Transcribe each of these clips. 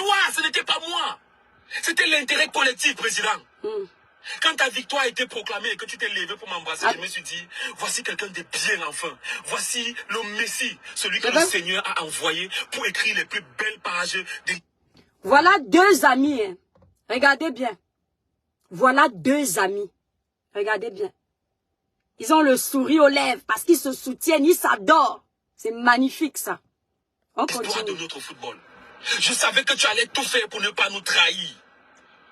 toi, ce n'était pas moi. C'était l'intérêt collectif, président. Quand ta victoire a été proclamée et que tu t'es levé pour m'embrasser, je me suis dit, voici quelqu'un de bien enfin. Voici le Messie, celui que le Seigneur a envoyé pour écrire les plus belles pages. Voilà deux amis. Hein. Regardez bien. Voilà deux amis. Regardez bien. Ils ont le sourire aux lèvres parce qu'ils se soutiennent, ils s'adorent. C'est magnifique ça. On continue. De notre football. Je savais que tu allais tout faire pour ne pas nous trahir.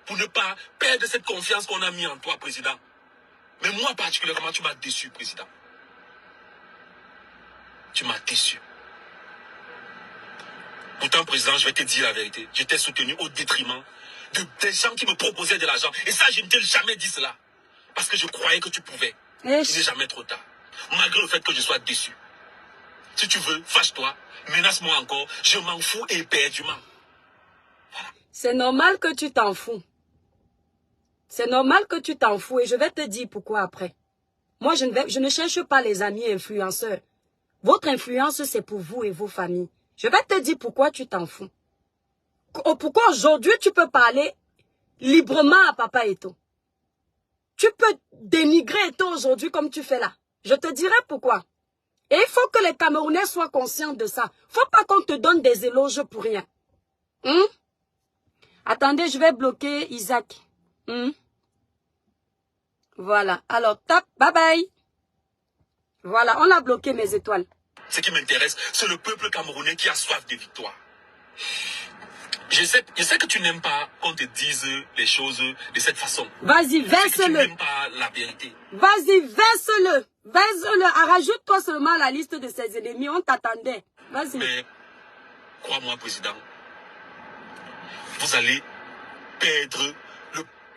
Pour ne pas perdre cette confiance qu'on a mis en toi, président. Mais moi particulièrement, tu m'as déçu, président. Tu m'as déçu. Pourtant, président, je vais te dire la vérité. Je t'ai soutenu au détriment des gens qui me proposaient de l'argent. Et ça, je ne t'ai jamais dit cela. Parce que je croyais que tu pouvais. Il n'est jamais trop tard. Malgré le fait que je sois déçu. Si tu veux, fâche-toi, menace-moi encore. Je m'en fous éperdument. Voilà. C'est normal que tu t'en fous. C'est normal que tu t'en fous. Et je vais te dire pourquoi après. Moi, je ne cherche pas les amis influenceurs. Votre influence, c'est pour vous et vos familles. Je vais te dire pourquoi tu t'en fous. Pourquoi aujourd'hui, tu peux parler librement à Papa Eto'o. Tu peux dénigrer Eto'o aujourd'hui comme tu fais là. Je te dirai pourquoi. Et il faut que les Camerounais soient conscients de ça. Faut pas qu'on te donne des éloges pour rien. Attendez, je vais bloquer Isaac. Voilà. Alors, tape. Bye bye. Voilà, on a bloqué mes étoiles. Ce qui m'intéresse, c'est le peuple camerounais qui a soif de victoire. Je sais que tu n'aimes pas qu'on te dise les choses de cette façon. Vas-y, verse-le. Tu n'aimes pas la vérité. Vas-y, verse-le. Verse-le. Rajoute-toi seulement à la liste de ses ennemis. On t'attendait. Vas-y. Mais, crois-moi, président, vous allez perdre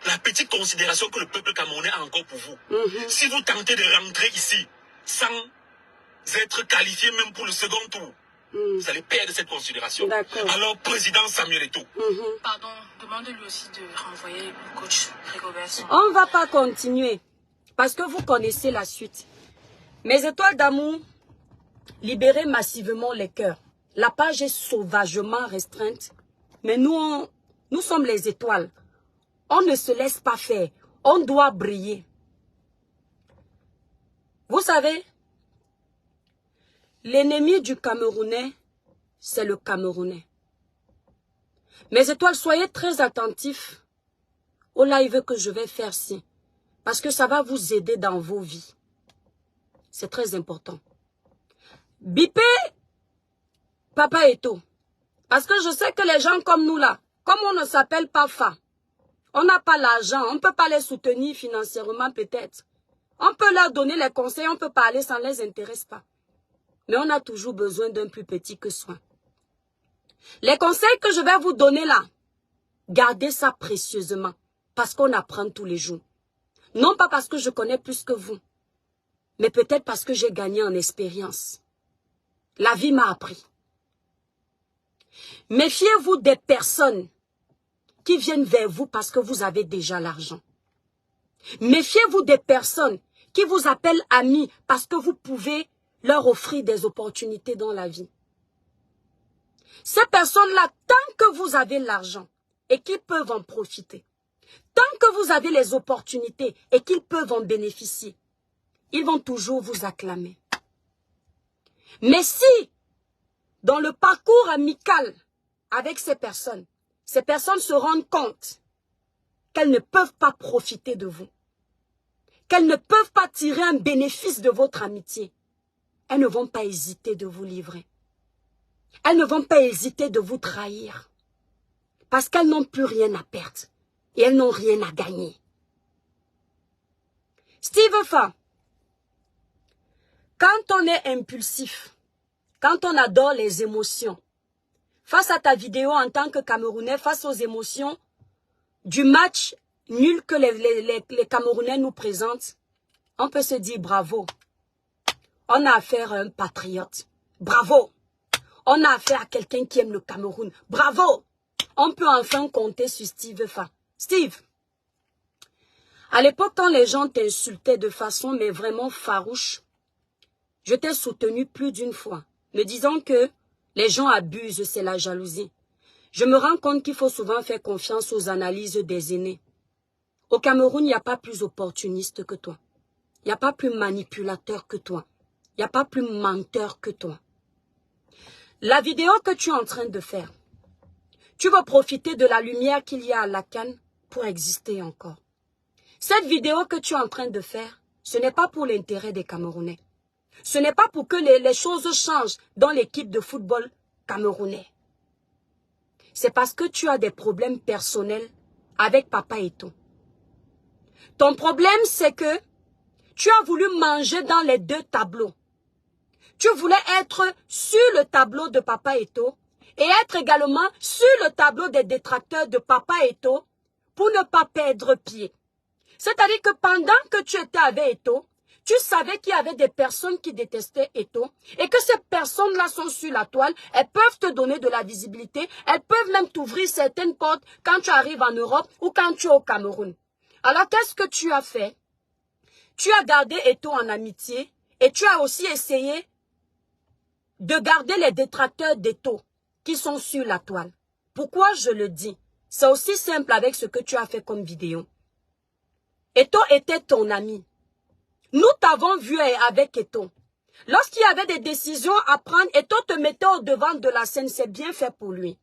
la petite considération que le peuple camerounais a encore pour vous. Si vous tentez de rentrer ici sans être qualifié même pour le second tour, vous allez perdre cette considération. Alors, président Samuel Eto'o. Pardon, demande-lui aussi de renvoyer le coach Rigobert. On ne va pas continuer parce que vous connaissez la suite. Mes étoiles d'amour, libérez massivement les cœurs. La page est sauvagement restreinte, mais nous sommes les étoiles. On ne se laisse pas faire. On doit briller. Vous savez, l'ennemi du Camerounais, c'est le Camerounais. Mes étoiles, soyez très attentifs au live que je vais faire ici. Parce que ça va vous aider dans vos vies. C'est très important. Bipez Papa Eto'o. Parce que je sais que les gens comme nous là, comme on ne s'appelle pas Fa, on n'a pas l'argent, on ne peut pas les soutenir financièrement peut-être. On peut leur donner les conseils, on peut parler, ça ne les intéresse pas. Mais on a toujours besoin d'un plus petit que soi. Les conseils que je vais vous donner là, gardez ça précieusement. Parce qu'on apprend tous les jours. Non pas parce que je connais plus que vous. Mais peut-être parce que j'ai gagné en expérience. La vie m'a appris. Méfiez-vous des personnes qui viennent vers vous parce que vous avez déjà l'argent. Méfiez-vous des personnes qui vous appellent amis parce que vous pouvez leur offrir des opportunités dans la vie. Ces personnes-là, tant que vous avez l'argent et qu'ils peuvent en profiter, tant que vous avez les opportunités et qu'ils peuvent en bénéficier, ils vont toujours vous acclamer. Mais si, dans le parcours amical avec ces personnes se rendent compte qu'elles ne peuvent pas profiter de vous, qu'elles ne peuvent pas tirer un bénéfice de votre amitié, elles ne vont pas hésiter de vous livrer. Elles ne vont pas hésiter de vous trahir. Parce qu'elles n'ont plus rien à perdre. Et elles n'ont rien à gagner. Steve Fa, quand on est impulsif, quand on adore les émotions, face à ta vidéo en tant que Camerounais, face aux émotions du match nul que les Camerounais nous présentent, on peut se dire bravo. On a affaire à un patriote. Bravo. On a affaire à quelqu'un qui aime le Cameroun. Bravo. On peut enfin compter sur Steve Fa. Steve, à l'époque quand les gens t'insultaient de façon mais vraiment farouche, je t'ai soutenu plus d'une fois, me disant que les gens abusent, c'est la jalousie. Je me rends compte qu'il faut souvent faire confiance aux analyses des aînés. Au Cameroun, il n'y a pas plus opportuniste que toi. Il n'y a pas plus manipulateur que toi. Il n'y a pas plus menteur que toi. La vidéo que tu es en train de faire, tu vas profiter de la lumière qu'il y a à la canne pour exister encore. Cette vidéo que tu es en train de faire, ce n'est pas pour l'intérêt des Camerounais. Ce n'est pas pour que les choses changent dans l'équipe de football camerounais. C'est parce que tu as des problèmes personnels avec Papa Eto'o. Ton problème, c'est que tu as voulu manger dans les deux tableaux. Tu voulais être sur le tableau de Papa Eto'o et être également sur le tableau des détracteurs de Papa Eto'o pour ne pas perdre pied. C'est-à-dire que pendant que tu étais avec Eto'o, tu savais qu'il y avait des personnes qui détestaient Eto'o et que ces personnes-là sont sur la toile, elles peuvent te donner de la visibilité, elles peuvent même t'ouvrir certaines portes quand tu arrives en Europe ou quand tu es au Cameroun. Alors qu'est-ce que tu as fait? Tu as gardé Eto'o en amitié et tu as aussi essayé de garder les détracteurs d'Eto'o qui sont sur la toile. Pourquoi je le dis? C'est aussi simple avec ce que tu as fait comme vidéo. Eto'o était ton ami. Nous t'avons vu avec Eto'o. Lorsqu'il y avait des décisions à prendre, Eto'o te mettait au devant de la scène. C'est bien fait pour lui.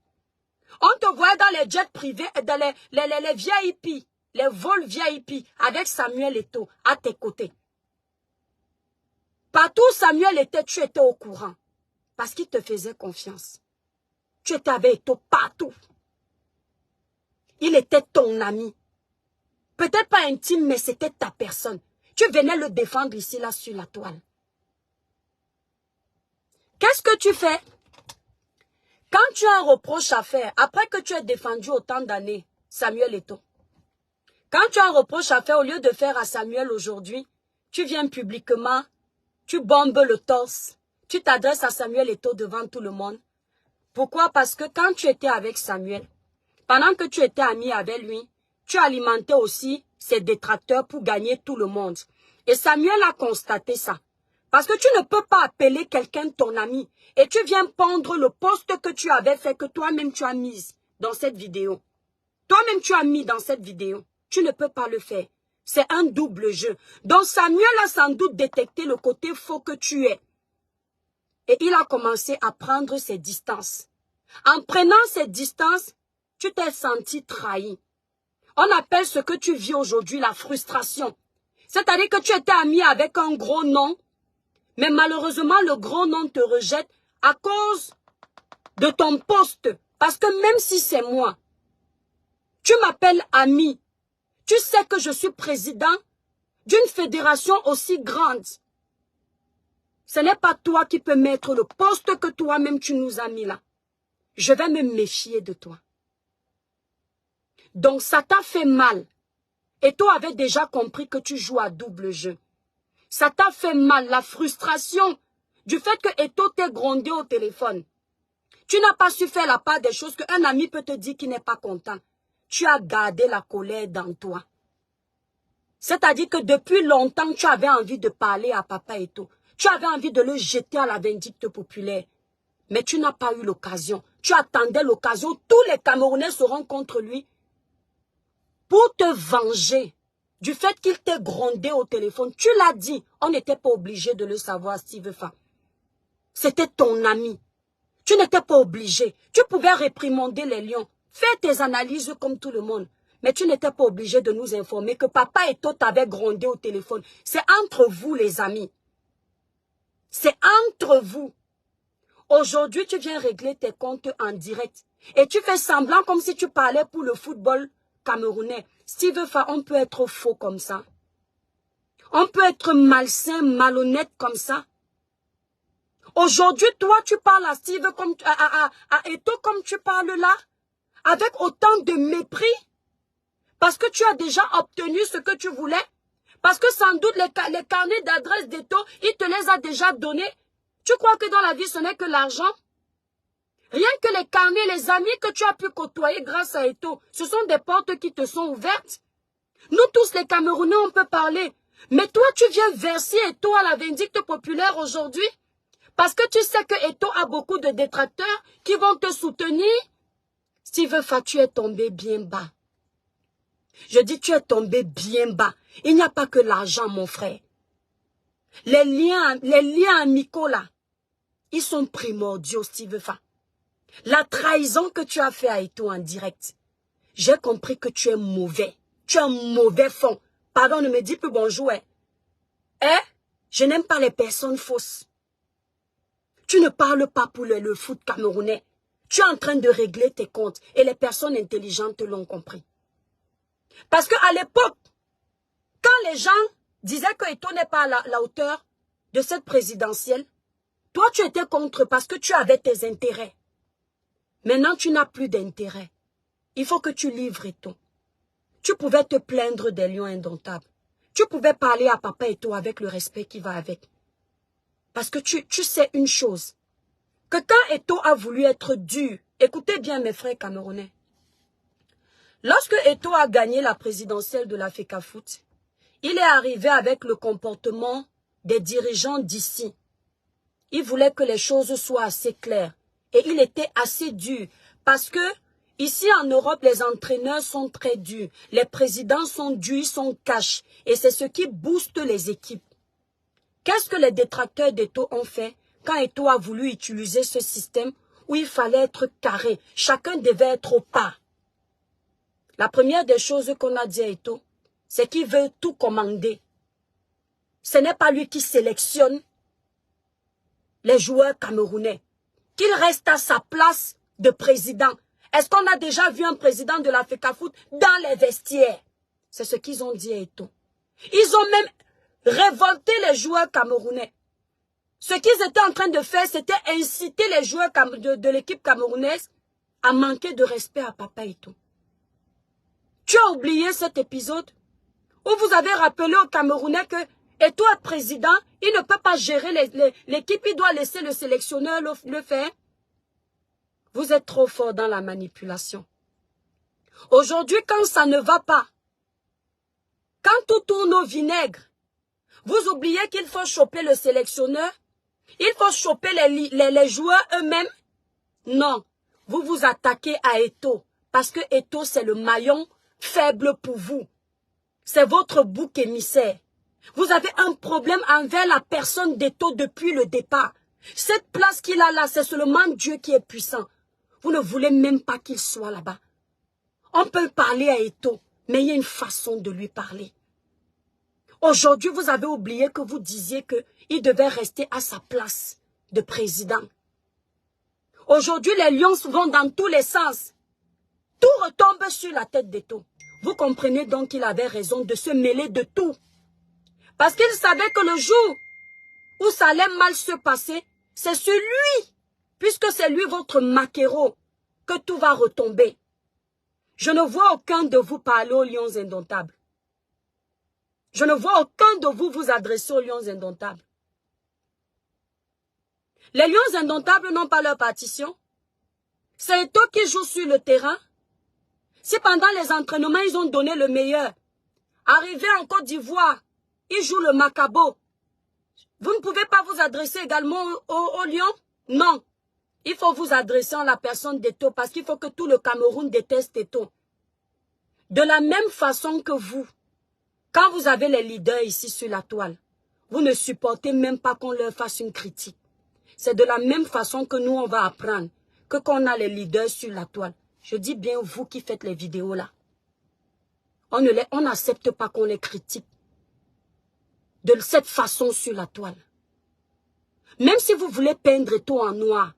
On te voyait dans les jets privés, dans les VIP, les vols VIP, avec Samuel Eto'o à tes côtés. Partout où Samuel était, tu étais au courant. Parce qu'il te faisait confiance. Tu étais avec Eto'o partout. Il était ton ami. Peut-être pas intime, mais c'était ta personne. Tu venais le défendre ici, là, sur la toile. Qu'est-ce que tu fais? Quand tu as un reproche à faire, après que tu aies défendu autant d'années, Samuel Eto'o, quand tu as un reproche à faire, au lieu de faire à Samuel aujourd'hui, tu viens publiquement, tu bombes le torse, tu t'adresses à Samuel Eto'o devant tout le monde. Pourquoi? Parce que quand tu étais avec Samuel, pendant que tu étais ami avec lui, tu alimentais aussi ses détracteurs pour gagner tout le monde. Et Samuel a constaté ça. Parce que tu ne peux pas appeler quelqu'un ton ami et tu viens pondre le poste que tu avais fait, que toi-même tu as mis dans cette vidéo. Toi-même tu as mis dans cette vidéo. Tu ne peux pas le faire. C'est un double jeu. Donc Samuel a sans doute détecté le côté faux que tu es. Et il a commencé à prendre ses distances. En prenant ses distances, tu t'es senti trahi. On appelle ce que tu vis aujourd'hui la frustration. C'est-à-dire que tu étais ami avec un gros nom, mais malheureusement le gros nom te rejette à cause de ton poste. Parce que même si c'est moi, tu m'appelles ami. Tu sais que je suis président d'une fédération aussi grande. Ce n'est pas toi qui peux mettre le poste que toi-même tu nous as mis là. Je vais me méfier de toi. Donc ça t'a fait mal. Eto'o avait déjà compris que tu joues à double jeu. Ça t'a fait mal, la frustration du fait que Eto'o t'ait grondé au téléphone. Tu n'as pas su faire la part des choses qu'un ami peut te dire qu'il n'est pas content. Tu as gardé la colère dans toi. C'est-à-dire que depuis longtemps, tu avais envie de parler à Papa Eto'o. Tu avais envie de le jeter à la vindicte populaire. Mais tu n'as pas eu l'occasion. Tu attendais l'occasion. Tous les Camerounais seront contre lui pour te venger du fait qu'il t'ait grondé au téléphone. Tu l'as dit. On n'était pas obligé de le savoir, Steve Fa. C'était ton ami. Tu n'étais pas obligé. Tu pouvais réprimander les lions. Fais tes analyses comme tout le monde. Mais tu n'étais pas obligé de nous informer que Papa Eto'o t'avait grondé au téléphone. C'est entre vous, les amis. C'est entre vous. Aujourd'hui, tu viens régler tes comptes en direct. Et tu fais semblant comme si tu parlais pour le football camerounais. Steve Fa, on peut être faux comme ça. On peut être malsain, malhonnête comme ça. Aujourd'hui, toi, tu parles à Steve comme à Eto'o comme tu parles là, avec autant de mépris, parce que tu as déjà obtenu ce que tu voulais, parce que sans doute les carnets d'adresse d'Eto'o, il te les a déjà donnés. Tu crois que dans la vie, ce n'est que l'argent? Rien que les carnets, les amis que tu as pu côtoyer grâce à Eto'o, ce sont des portes qui te sont ouvertes. Nous tous les Camerounais, on peut parler. Mais toi, tu viens verser Eto'o à la vindicte populaire aujourd'hui. Parce que tu sais que Eto'o a beaucoup de détracteurs qui vont te soutenir. Steve Fa, tu es tombé bien bas. Je dis, tu es tombé bien bas. Il n'y a pas que l'argent, mon frère. Les liens amicaux, là, ils sont primordiaux, Steve Fa. La trahison que tu as fait à Eto en direct, j'ai compris que tu es mauvais. Tu as un mauvais fond. Pardon, ne me dis plus bonjour. Je n'aime pas les personnes fausses. Tu ne parles pas pour le foot camerounais. Tu es en train de régler tes comptes et les personnes intelligentes l'ont compris. Parce qu'à l'époque, quand les gens disaient que Eto n'est pas à la hauteur de cette présidentielle, toi tu étais contre parce que tu avais tes intérêts. Maintenant tu n'as plus d'intérêt. Il faut que tu livres Eto. Tu pouvais te plaindre des lions indomptables. Tu pouvais parler à papa Eto avec le respect qui va avec. Parce que tu sais une chose. Que quand Eto a voulu être dur, écoutez bien mes frères camerounais. Lorsque Eto a gagné la présidentielle de la FECAFOOT, il est arrivé avec le comportement des dirigeants d'ici. Il voulait que les choses soient assez claires. Et il était assez dur. Parce que ici en Europe, les entraîneurs sont très durs. Les présidents sont durs, ils sont cash. Et c'est ce qui booste les équipes. Qu'est-ce que les détracteurs d'Eto ont fait quand Eto a voulu utiliser ce système où il fallait être carré? Chacun devait être au pas. La première des choses qu'on a dit à Eto, c'est qu'il veut tout commander. Ce n'est pas lui qui sélectionne les joueurs camerounais. Qu'il reste à sa place de président. Est-ce qu'on a déjà vu un président de la FECAFOOT dans les vestiaires? C'est ce qu'ils ont dit à Eto. Ils ont même révolté les joueurs camerounais. Ce qu'ils étaient en train de faire, c'était inciter les joueurs de l'équipe camerounaise à manquer de respect à papa Eto. Tu as oublié cet épisode où vous avez rappelé aux Camerounais que Eto est président, il ne peut pas gérer l'équipe, il doit laisser le sélectionneur le faire. Vous êtes trop fort dans la manipulation. Aujourd'hui, quand ça ne va pas, quand tout tourne au vinaigre, vous oubliez qu'il faut choper le sélectionneur, il faut choper les joueurs eux-mêmes. Non, vous vous attaquez à Eto, parce que Eto c'est le maillon faible pour vous. C'est votre bouc émissaire. Vous avez un problème envers la personne d'Eto depuis le départ. Cette place qu'il a là, c'est seulement Dieu qui est puissant. Vous ne voulez même pas qu'il soit là-bas. On peut parler à Eto, mais il y a une façon de lui parler. Aujourd'hui, vous avez oublié que vous disiez qu'il devait rester à sa place de président. Aujourd'hui, les lions vont dans tous les sens. Tout retombe sur la tête d'Eto. Vous comprenez donc qu'il avait raison de se mêler de tout. Parce qu'il savait que le jour où ça allait mal se passer, c'est sur lui, puisque c'est lui votre maquereau, que tout va retomber. Je ne vois aucun de vous parler aux lions indomptables. Je ne vois aucun de vous vous adresser aux lions indomptables. Les lions indomptables n'ont pas leur partition. C'est Eto qui joue sur le terrain. Si pendant les entraînements, ils ont donné le meilleur, arrivé en Côte d'Ivoire, ils jouent le macabo. Vous ne pouvez pas vous adresser également aux lions? Non. Il faut vous adresser à la personne d'Eto parce qu'il faut que tout le Cameroun déteste Eto. De la même façon que vous, quand vous avez les leaders ici sur la toile, vous ne supportez même pas qu'on leur fasse une critique. C'est de la même façon que nous, on va apprendre que quand on a les leaders sur la toile. Je dis bien vous qui faites les vidéos là. On n'accepte pas qu'on les critique de cette façon sur la toile. Même si vous voulez peindre Eto en noir,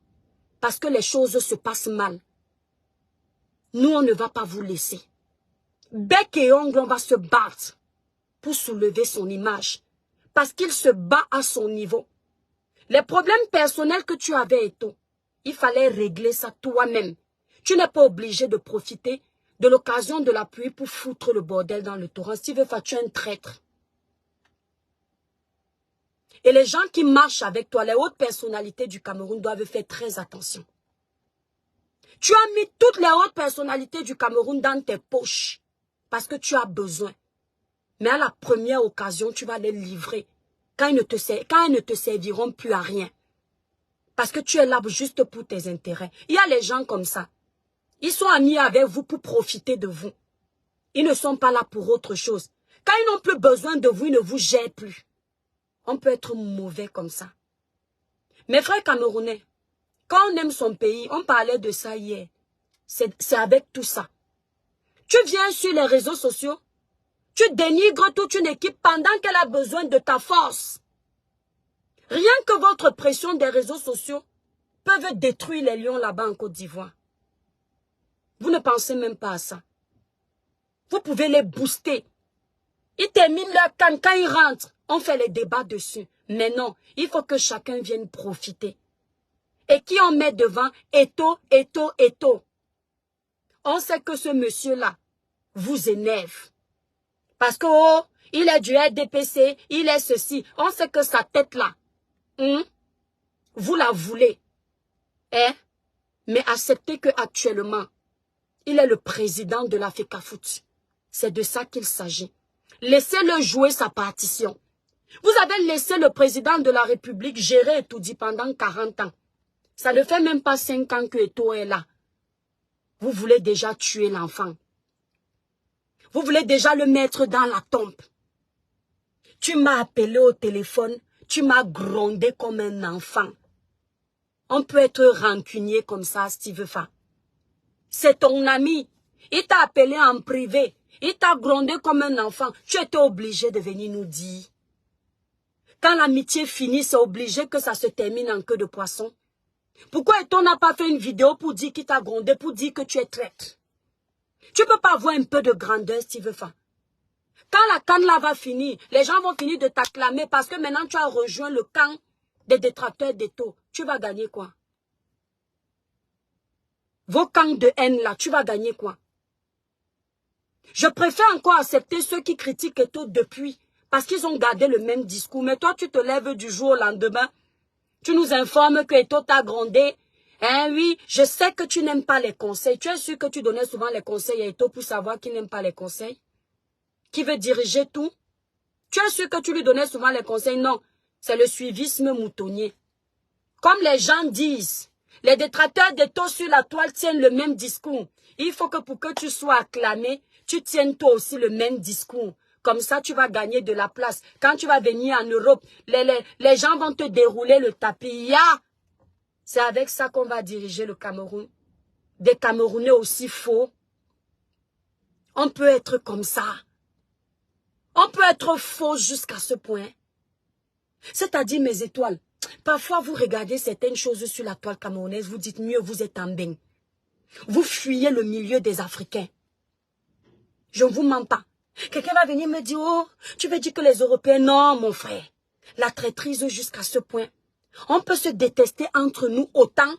parce que les choses se passent mal, nous, on ne va pas vous laisser. Bec et ongle, on va se battre pour soulever son image, parce qu'il se bat à son niveau. Les problèmes personnels que tu avais, Eto, il fallait régler ça toi-même. Tu n'es pas obligé de profiter de l'occasion de la pluie pour foutre le bordel dans le torrent. Si tu veux faire, tu es un traître. Et les gens qui marchent avec toi, les hautes personnalités du Cameroun, doivent faire très attention. Tu as mis toutes les hautes personnalités du Cameroun dans tes poches parce que tu as besoin. Mais à la première occasion, tu vas les livrer quand ils ne te serviront plus à rien. Parce que tu es là juste pour tes intérêts. Il y a les gens comme ça. Ils sont amis avec vous pour profiter de vous. Ils ne sont pas là pour autre chose. Quand ils n'ont plus besoin de vous, ils ne vous gèrent plus. On peut être mauvais comme ça. Mes frères camerounais, quand on aime son pays, on parlait de ça hier. C'est avec tout ça. Tu viens sur les réseaux sociaux, tu dénigres toute une équipe pendant qu'elle a besoin de ta force. Rien que votre pression des réseaux sociaux peuvent détruire les lions là-bas en Côte d'Ivoire. Vous ne pensez même pas à ça. Vous pouvez les booster. Ils terminent leur camp, quand ils rentrent, on fait les débats dessus. Mais non, il faut que chacun vienne profiter. Et qui on met devant? Eto'o, Eto'o, Eto'o. On sait que ce monsieur-là vous énerve. Parce que, oh, il est du RDPC, il est ceci. On sait que sa tête-là, vous la voulez. Mais acceptez qu'actuellement, il est le président de la FECAFOOT. C'est de ça qu'il s'agit. Laissez-le jouer sa partition. Vous avez laissé le président de la République gérer Eto'o pendant 40 ans. Ça ne fait même pas 5 ans que Eto'o est là. Vous voulez déjà tuer l'enfant. Vous voulez déjà le mettre dans la tombe. Tu m'as appelé au téléphone, tu m'as grondé comme un enfant. On peut être rancunier comme ça, Steve Fa. C'est ton ami. Il t'a appelé en privé. Il t'a grondé comme un enfant. Tu étais obligé de venir nous dire. Quand l'amitié finit, c'est obligé que ça se termine en queue de poisson. Pourquoi Eto'o n'a pas fait une vidéo pour dire qu'il t'a grondé, pour dire que tu es traître? Tu ne peux pas avoir un peu de grandeur, Steve Fa. Quand la canne là va finir, les gens vont finir de t'acclamer parce que maintenant tu as rejoint le camp des détracteurs d'Eto'o. Tu vas gagner quoi? Vos camps de haine là, tu vas gagner quoi? Je préfère encore accepter ceux qui critiquent Eto'o depuis parce qu'ils ont gardé le même discours. Mais toi, tu te lèves du jour au lendemain. Tu nous informes que Eto'o t'a grondé. Hein, oui, je sais que tu n'aimes pas les conseils. Tu es sûr que tu donnais souvent les conseils à Eto'o pour savoir qu'il n'aime pas les conseils? Qui veut diriger tout? Tu es sûr que tu lui donnais souvent les conseils? Non, c'est le suivisme moutonnier. Comme les gens disent, les détracteurs d'Eto'o sur la toile tiennent le même discours. Il faut que pour que tu sois acclamé, tu tiennes toi aussi le même discours. Comme ça, tu vas gagner de la place. Quand tu vas venir en Europe, les gens vont te dérouler le tapis. C'est avec ça qu'on va diriger le Cameroun. Des Camerounais aussi faux. On peut être comme ça. On peut être faux jusqu'à ce point. C'est-à-dire, mes étoiles, parfois vous regardez certaines choses sur la toile camerounaise, vous dites mieux, vous êtes en bain. Vous fuyez le milieu des Africains. Je ne vous mens pas. Quelqu'un va venir me dire, oh, tu veux dire que les Européens... Non, mon frère. La traîtrise jusqu'à ce point. On peut se détester entre nous autant.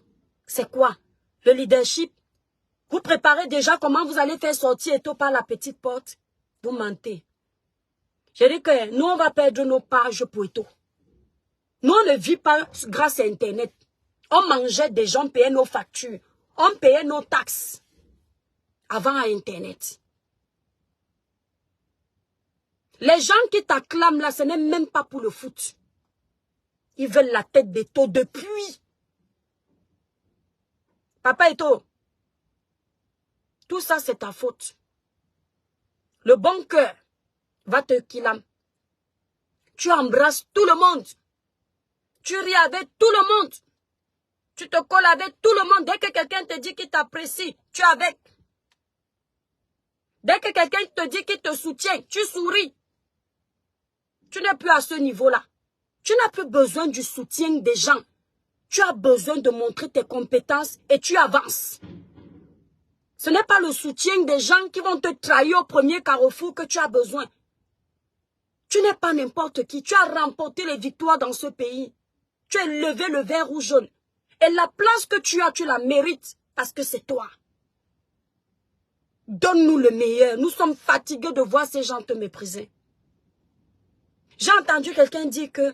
C'est quoi? Le leadership? Vous préparez déjà comment vous allez faire sortir Eto'o par la petite porte? Vous mentez. Je dis que nous, on va perdre nos pages pour Eto'o. Nous, on ne vit pas grâce à Internet. On mangeait des gens, payait nos factures. On payait nos taxes avant à Internet. Les gens qui t'acclament là, ce n'est même pas pour le foot. Ils veulent la tête d'Eto'o depuis. Papa Eto'o, tout ça c'est ta faute. Le bon cœur va te killer. Tu embrasses tout le monde. Tu ris avec tout le monde. Tu te colles avec tout le monde. Dès que quelqu'un te dit qu'il t'apprécie, tu es avec. Dès que quelqu'un te dit qu'il te soutient, tu souris. Tu n'es plus à ce niveau-là. Tu n'as plus besoin du soutien des gens. Tu as besoin de montrer tes compétences et tu avances. Ce n'est pas le soutien des gens qui vont te trahir au premier carrefour que tu as besoin. Tu n'es pas n'importe qui. Tu as remporté les victoires dans ce pays. Tu as levé le vert ou jaune. Et la place que tu as, tu la mérites parce que c'est toi. Donne-nous le meilleur. Nous sommes fatigués de voir ces gens te mépriser. J'ai entendu quelqu'un dire que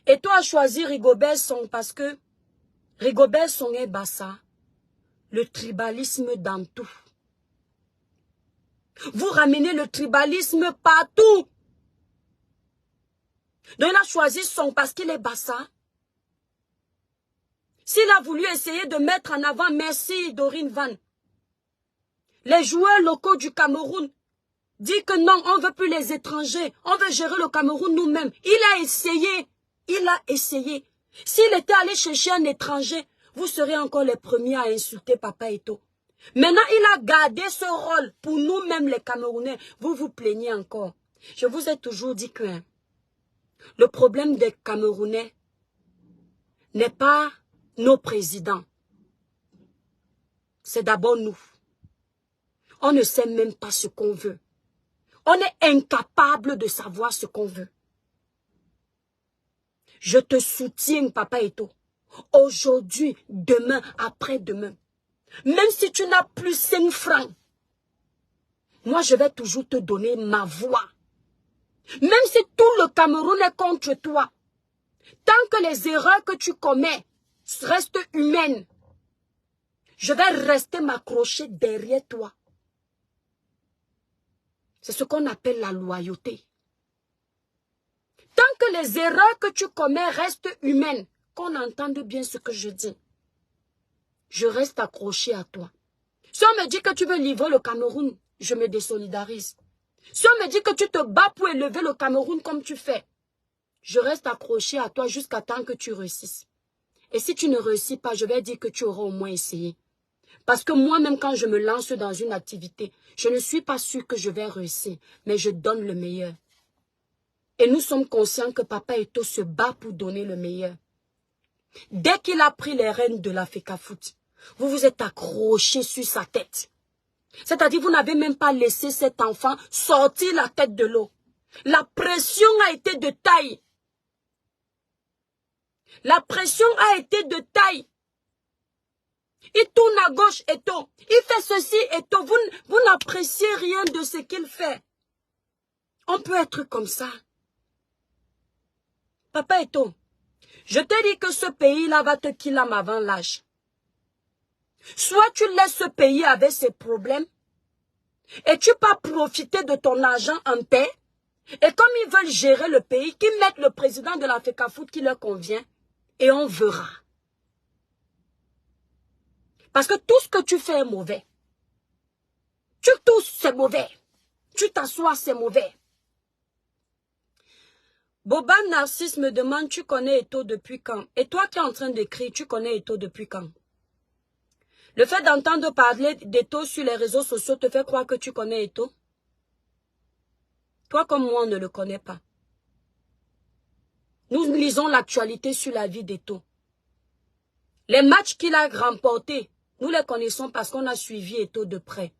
Eto'o a choisi Rigobert Song parce que Rigobert Song est Bassa. Le tribalisme dans tout. Vous ramenez le tribalisme partout. Donc il a choisi Song parce qu'il est Bassa. S'il a voulu essayer de mettre en avant Merci Dorine Van, Les joueurs locaux du Cameroun disent que non, on ne veut plus les étrangers. On veut gérer le Cameroun nous-mêmes. Il a essayé. Il a essayé. S'il était allé chercher un étranger, vous serez encore les premiers à insulter Papa Eto'o. Maintenant, il a gardé ce rôle pour nous-mêmes les Camerounais. Vous vous plaignez encore. Je vous ai toujours dit que le problème des Camerounais n'est pas nos présidents. C'est d'abord nous. On ne sait même pas ce qu'on veut. On est incapable de savoir ce qu'on veut. Je te soutiens, Papa Eto'o. Aujourd'hui, demain, après-demain. Même si tu n'as plus 5 francs, moi je vais toujours te donner ma voix. Même si tout le Cameroun est contre toi, tant que les erreurs que tu commets restent humaines, je vais rester m'accrocher derrière toi. C'est ce qu'on appelle la loyauté. Tant que les erreurs que tu commets restent humaines, qu'on entende bien ce que je dis, je reste accroché à toi. Si on me dit que tu veux livrer le Cameroun, je me désolidarise. Si on me dit que tu te bats pour élever le Cameroun comme tu fais, je reste accroché à toi jusqu'à temps que tu réussisses. Et si tu ne réussis pas, je vais dire que tu auras au moins essayé. Parce que moi-même, quand je me lance dans une activité, je ne suis pas sûre que je vais réussir, mais je donne le meilleur. Et nous sommes conscients que Papa Eto'o se bat pour donner le meilleur. Dès qu'il a pris les rênes de la FECAFOOT, vous vous êtes accroché sur sa tête. C'est-à-dire, vous n'avez même pas laissé cet enfant sortir la tête de l'eau. La pression a été de taille. La pression a été de taille. Il tourne à gauche, Eto'o. Il fait ceci, Eto'o. Vous n'appréciez rien de ce qu'il fait. On peut être comme ça. Papa Eto'o, je te dis que ce pays-là va te killer avant l'âge. Soit tu laisses ce pays avec ses problèmes et tu peux profiter de ton argent en paix. Et comme ils veulent gérer le pays, qu'ils mettent le président de la FECAFOOT qui leur convient et on verra. Parce que tout ce que tu fais est mauvais. Tu tousses, c'est mauvais. Tu t'assois, c'est mauvais. Boba Narcisse me demande, tu connais Eto'o depuis quand? Et toi qui es en train d'écrire, tu connais Eto'o depuis quand? Le fait d'entendre parler d'Eto'o sur les réseaux sociaux te fait croire que tu connais Eto'o? Toi comme moi, on ne le connaît pas. Nous lisons l'actualité sur la vie d'Eto'o. Les matchs qu'il a remportés, nous les connaissons parce qu'on a suivi Eto'o de près.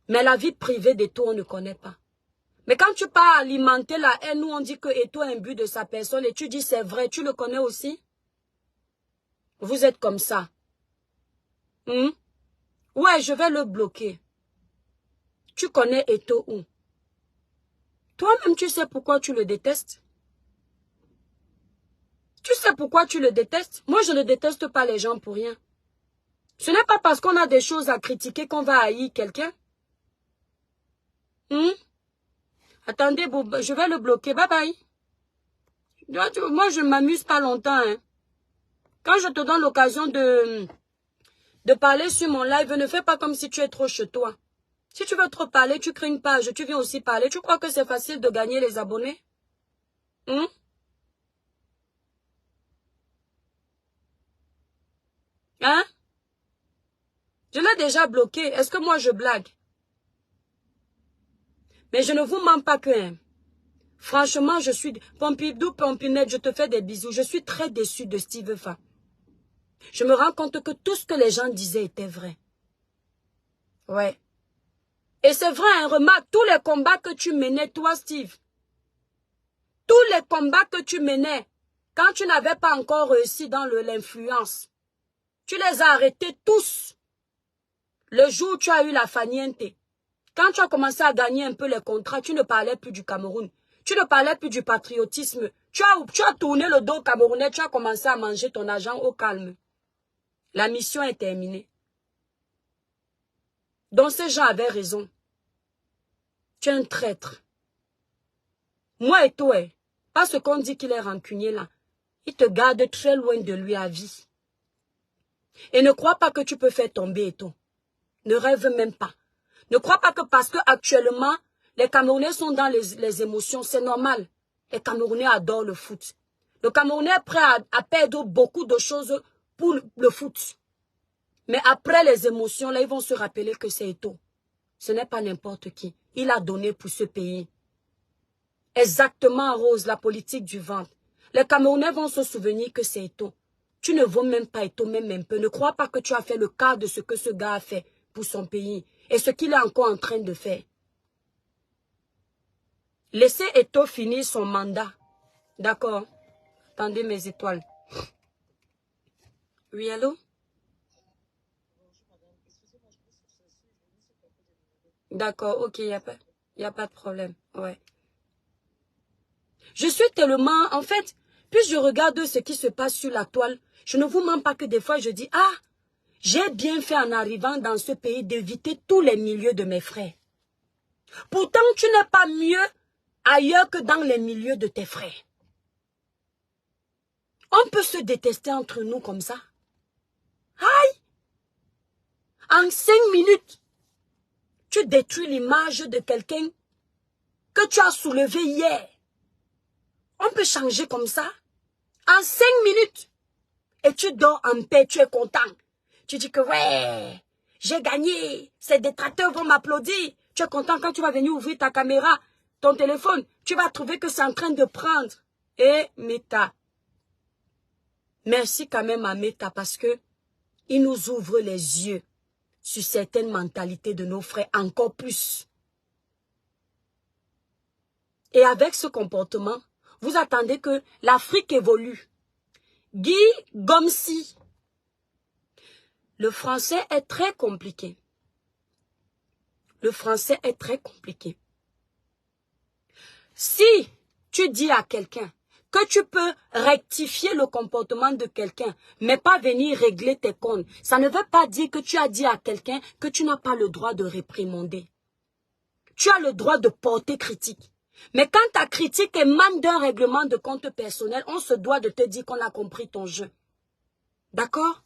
Mais la vie privée d'Eto'o, on ne connaît pas. Mais quand tu pars alimenter la haine, nous on dit que Eto'o est imbu de sa personne et tu dis c'est vrai, tu le connais aussi? Vous êtes comme ça. Ouais, je vais le bloquer. Tu connais Eto'o où? Toi-même, tu sais pourquoi tu le détestes? Tu sais pourquoi tu le détestes? Moi, je ne déteste pas les gens pour rien. Ce n'est pas parce qu'on a des choses à critiquer qu'on va haïr quelqu'un. Attendez, je vais le bloquer. Bye bye. Moi, je ne m'amuse pas longtemps. Hein. Quand je te donne l'occasion de parler sur mon live, ne fais pas comme si tu es trop chez toi. Si tu veux trop parler, tu crées une page, tu viens aussi parler. Tu crois que c'est facile de gagner les abonnés? Hein? Je l'ai déjà bloqué. Est-ce que moi je blague? Mais je ne vous mens pas que... Franchement, je suis... Pompidou, Pompinette, je te fais des bisous. Je suis très déçue de Steve Fa. Je me rends compte que tout ce que les gens disaient était vrai. Ouais. Et c'est vrai, hein, remarque, tous les combats que tu menais, toi, Steve. Tous les combats que tu menais, quand tu n'avais pas encore réussi dans l'influence, tu les as arrêtés tous. Le jour où tu as eu la faniente, quand tu as commencé à gagner un peu les contrats, tu ne parlais plus du Cameroun. Tu ne parlais plus du patriotisme. Tu as tourné le dos au Camerounais, tu as commencé à manger ton argent au calme. La mission est terminée. Donc ces gens avaient raison. Tu es un traître. Moi et toi, parce qu'on dit qu'il est rancunier là, il te garde très loin de lui à vie. Et ne crois pas que tu peux faire tomber Eto'o. Ne rêve même pas. Ne crois pas que parce que actuellement, les Camerounais sont dans les émotions, c'est normal. Les Camerounais adorent le foot. Le Camerounais est prêt à perdre beaucoup de choses pour le foot. Mais après les émotions, là, ils vont se rappeler que c'est Eto'o. Ce n'est pas n'importe qui. Il a donné pour ce pays. Exactement, Rose, la politique du ventre. Les Camerounais vont se souvenir que c'est Eto'o. Tu ne vaux même pas Eto'o, même un peu. Ne crois pas que tu as fait le quart de ce que ce gars a fait pour son pays. Et ce qu'il est encore en train de faire. Laissez Eto'o finir son mandat. D'accord? Attendez mes étoiles. Oui, allô? D'accord, ok, il n'y a pas de problème. Ouais. Je suis tellement... En fait, puis je regarde ce qui se passe sur la toile. Je ne vous mens pas que des fois je dis, ah, j'ai bien fait en arrivant dans ce pays d'éviter tous les milieux de mes frères. Pourtant, tu n'es pas mieux ailleurs que dans les milieux de tes frères. On peut se détester entre nous comme ça. Aïe! En 5 minutes, tu détruis l'image de quelqu'un que tu as soulevé hier. On peut changer comme ça. En 5 minutes. Et tu dors en paix, tu es content. Tu dis que ouais, j'ai gagné. Ces détracteurs vont m'applaudir. Tu es content quand tu vas venir ouvrir ta caméra, ton téléphone. Tu vas trouver que c'est en train de prendre. Et Meta. Merci quand même à Meta parce que il nous ouvre les yeux sur certaines mentalités de nos frères encore plus. Et avec ce comportement, vous attendez que l'Afrique évolue. Guy Gomsi. Le français est très compliqué. Le français est très compliqué. Si tu dis à quelqu'un que tu peux rectifier le comportement de quelqu'un, mais pas venir régler tes comptes, ça ne veut pas dire que tu as dit à quelqu'un que tu n'as pas le droit de réprimander. Tu as le droit de porter critique. Mais quand ta critique émane d'un règlement de compte personnel, on se doit de te dire qu'on a compris ton jeu. D'accord?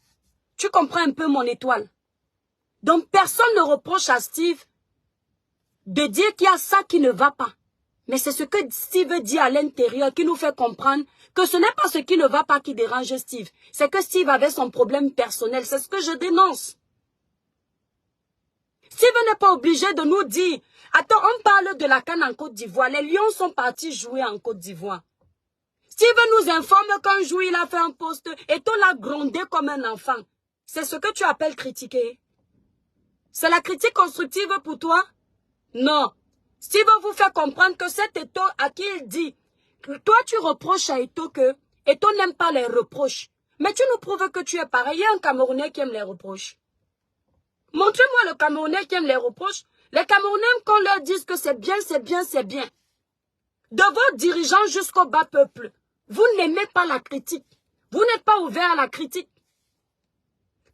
Tu comprends un peu mon étoile? Donc personne ne reproche à Steve de dire qu'il y a ça qui ne va pas. Mais c'est ce que Steve dit à l'intérieur qui nous fait comprendre que ce n'est pas ce qui ne va pas qui dérange Steve. C'est que Steve avait son problème personnel. C'est ce que je dénonce. Steve n'est pas obligé de nous dire. Attends, on parle de la CAN en Côte d'Ivoire. Les Lions sont partis jouer en Côte d'Ivoire. Steve nous informe qu'un jour il a fait un poste et on l'a grondé comme un enfant. C'est ce que tu appelles critiquer. C'est la critique constructive pour toi? Non. Steve vous fait comprendre que cet Eto'o à qui il dit, toi tu reproches à Eto'o que Eto'o n'aime pas les reproches. Mais tu nous prouves que tu es pareil. Il y a un Camerounais qui aime les reproches. Montrez-moi le Camerounais qui aime les reproches. Les Camerounais aiment qu'on leur dise que c'est bien, c'est bien, c'est bien. De vos dirigeants jusqu'au bas peuple, vous n'aimez pas la critique. Vous n'êtes pas ouvert à la critique.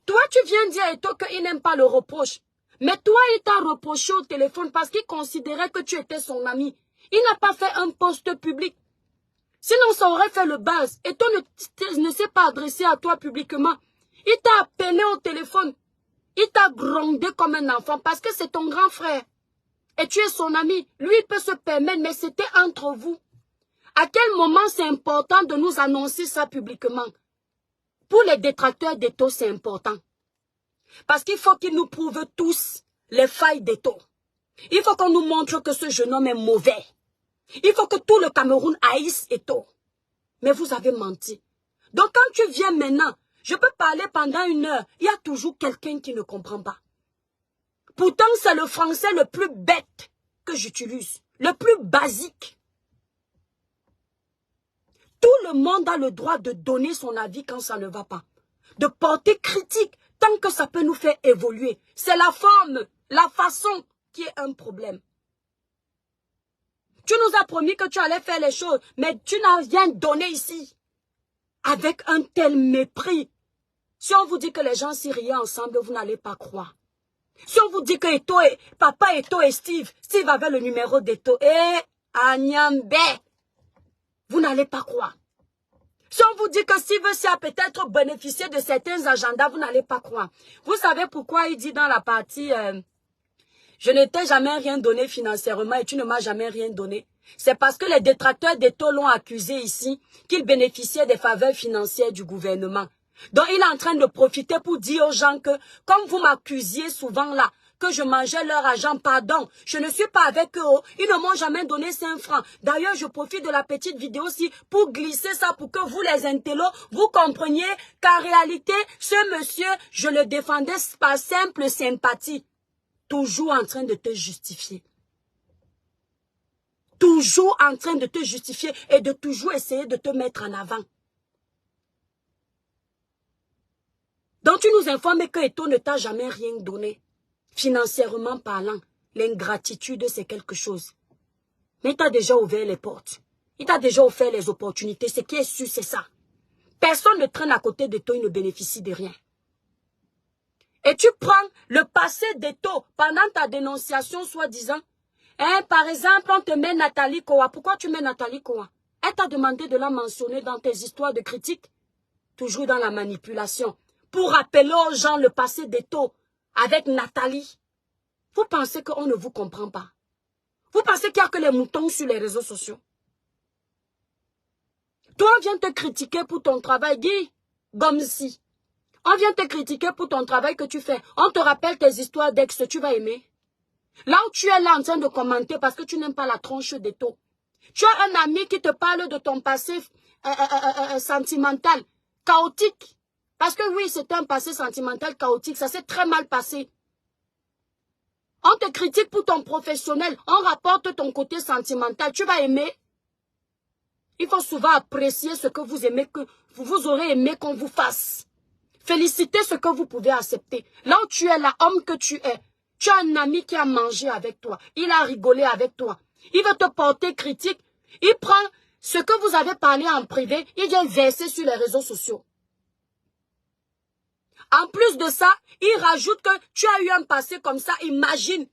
Toi, tu viens dire à Eto'o qu'il n'aime pas le reproche. Mais toi, il t'a reproché au téléphone parce qu'il considérait que tu étais son ami. Il n'a pas fait un poste public. Sinon, ça aurait fait le buzz. Eto'o ne s'est pas adressé à toi publiquement. Il t'a appelé au téléphone. Il t'a grondé comme un enfant parce que c'est ton grand frère. Et tu es son ami. Lui, il peut se permettre, mais c'était entre vous. À quel moment c'est important de nous annoncer ça publiquement? Pour les détracteurs d'Eto'o, c'est important. Parce qu'il faut qu'ils nous prouvent tous les failles d'Eto'o. Il faut qu'on nous montre que ce jeune homme est mauvais. Il faut que tout le Cameroun haïsse Eto'o. Mais vous avez menti. Donc quand tu viens maintenant, je peux parler pendant 1 heure. Il y a toujours quelqu'un qui ne comprend pas. Pourtant, c'est le français le plus bête que j'utilise. Le plus basique. Tout le monde a le droit de donner son avis quand ça ne va pas. De porter critique tant que ça peut nous faire évoluer. C'est la forme, la façon qui est un problème. Tu nous as promis que tu allais faire les choses, mais tu n'as rien donné ici. Avec un tel mépris. Si on vous dit que les gens s'y rient ensemble, vous n'allez pas croire. Si on vous dit que papa Eto'o et Steve avait le numéro d'Eto'o, Agnambé, vous n'allez pas croire. Si on vous dit que Steve a peut-être bénéficié de certains agendas, vous n'allez pas croire. Vous savez pourquoi il dit dans la partie je ne t'ai jamais rien donné financièrement et tu ne m'as jamais rien donné. C'est parce que les détracteurs d'Eto l'ont accusé ici qu'il bénéficiait des faveurs financières du gouvernement. Donc il est en train de profiter pour dire aux gens que, comme vous m'accusiez souvent là, que je mangeais leur argent, pardon, je ne suis pas avec eux, ils ne m'ont jamais donné 5 francs. D'ailleurs, je profite de la petite vidéo aussi pour glisser ça pour que vous les intellos, vous compreniez qu'en réalité, ce monsieur, je le défendais par simple sympathie. Toujours en train de te justifier. Toujours en train de te justifier et de toujours essayer de te mettre en avant. Donc tu nous informes que Eto ne t'a jamais rien donné. Financièrement parlant, l'ingratitude c'est quelque chose. Mais il t'a déjà ouvert les portes. Il t'a déjà offert les opportunités. Ce qui est sûr, c'est ça. Personne ne traîne à côté d'Eto, il ne bénéficie de rien. Et tu prends le passé d'Eto pendant ta dénonciation soi-disant. Par exemple, on te met Nathalie Kowa. Pourquoi tu mets Nathalie Kowa? Elle t'a demandé de la mentionner dans tes histoires de critiques. Toujours dans la manipulation. Pour rappeler aux gens le passé d'Eto avec Nathalie. Vous pensez qu'on ne vous comprend pas? Vous pensez qu'il n'y a que les moutons sur les réseaux sociaux? Toi, on vient te critiquer pour ton travail, Guy, Gomsi. On vient te critiquer pour ton travail que tu fais. On te rappelle tes histoires d'ex, tu vas aimer. Là où tu es là en train de commenter parce que tu n'aimes pas la tronche d'Eto. Tu as un ami qui te parle de ton passé sentimental, chaotique. Parce que oui, c'est un passé sentimental chaotique, ça s'est très mal passé. On te critique pour ton professionnel, on rapporte ton côté sentimental, tu vas aimer. Il faut souvent apprécier ce que vous aimez, que vous aurez aimé qu'on vous fasse. Félicitez ce que vous pouvez accepter. Là où tu es, l'homme que tu es, tu as un ami qui a mangé avec toi, il a rigolé avec toi. Il veut te porter critique, il prend ce que vous avez parlé en privé, il vient verser sur les réseaux sociaux. En plus de ça, il rajoute que tu as eu un passé comme ça, imagine.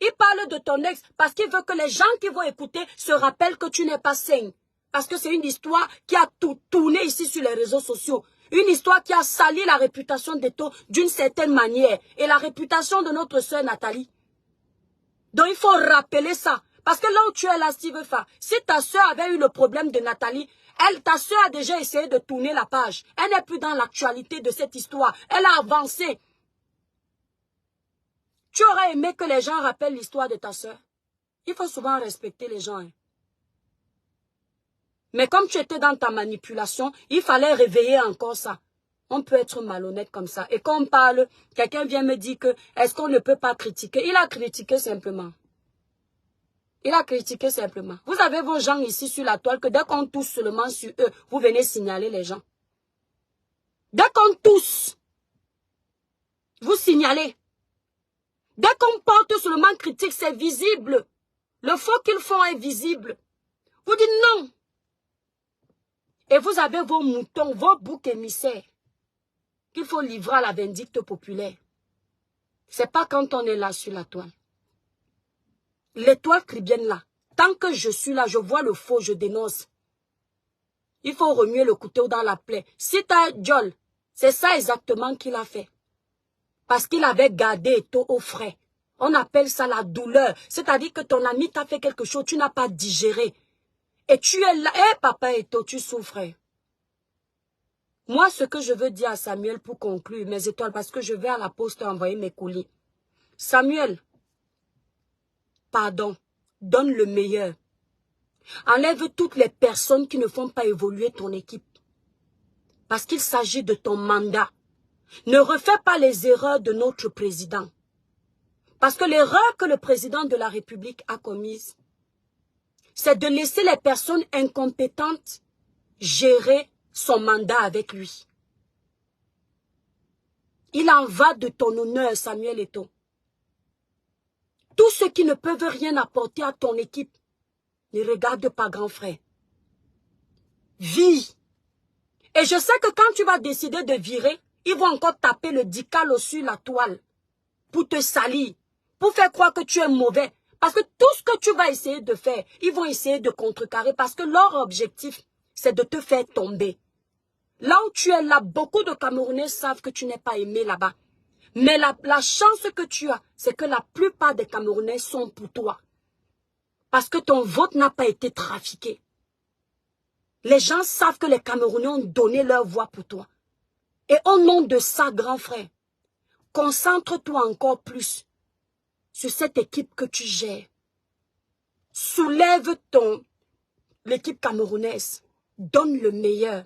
Il parle de ton ex parce qu'il veut que les gens qui vont écouter se rappellent que tu n'es pas sain. Parce que c'est une histoire qui a tout tourné ici sur les réseaux sociaux. Une histoire qui a sali la réputation d'Eto d'une certaine manière. Et la réputation de notre sœur Nathalie. Donc il faut rappeler ça. Parce que là où tu es là, Steve Fa, si ta sœur avait eu le problème de Nathalie, ta sœur a déjà essayé de tourner la page. Elle n'est plus dans l'actualité de cette histoire. Elle a avancé. Tu aurais aimé que les gens rappellent l'histoire de ta sœur. Il faut souvent respecter les gens. Mais comme tu étais dans ta manipulation, il fallait réveiller encore ça. On peut être malhonnête comme ça. Et quand on parle, quelqu'un vient me dire que est-ce qu'on ne peut pas critiquer? Il a critiqué simplement. Il a critiqué simplement. Vous avez vos gens ici sur la toile que dès qu'on touche seulement sur eux, vous venez signaler les gens. Dès qu'on touche, vous signalez. Dès qu'on porte seulement critique, c'est visible. Le faux qu'ils font est visible. Vous dites non. Et vous avez vos moutons, vos boucs émissaires qu'il faut livrer à la vindicte populaire. C'est pas quand on est là sur la toile. L'étoile cribienne là, tant que je suis là, je vois le faux, je dénonce. Il faut remuer le couteau dans la plaie. Si t'as Jol, c'est ça exactement qu'il a fait. Parce qu'il avait gardé Eto au frais. On appelle ça la douleur. C'est-à-dire que ton ami t'a fait quelque chose, tu n'as pas digéré. Et tu es là, papa Eto, tu souffres. Moi, ce que je veux dire à Samuel pour conclure mes étoiles, parce que je vais à la poste envoyer mes colis. Samuel, pardon, donne le meilleur. Enlève toutes les personnes qui ne font pas évoluer ton équipe. Parce qu'il s'agit de ton mandat. Ne refais pas les erreurs de notre président. Parce que l'erreur que le président de la République a commise, c'est de laisser les personnes incompétentes gérer son mandat avec lui. Il en va de ton honneur, Samuel Eto. Tous ceux qui ne peuvent rien apporter à ton équipe, ne regarde pas grand frère. Vis. Et je sais que quand tu vas décider de virer, ils vont encore taper le dicalo sur la toile pour te salir, pour faire croire que tu es mauvais. Parce que tout ce que tu vas essayer de faire, ils vont essayer de contrecarrer parce que leur objectif, c'est de te faire tomber. Là où tu es là, beaucoup de Camerounais savent que tu n'es pas aimé là-bas. Mais la chance que tu as, c'est que la plupart des Camerounais sont pour toi. Parce que ton vote n'a pas été trafiqué. Les gens savent que les Camerounais ont donné leur voix pour toi. Et au nom de ça, grand frère, concentre-toi encore plus sur cette équipe que tu gères. Soulève l'équipe camerounaise. Donne le meilleur.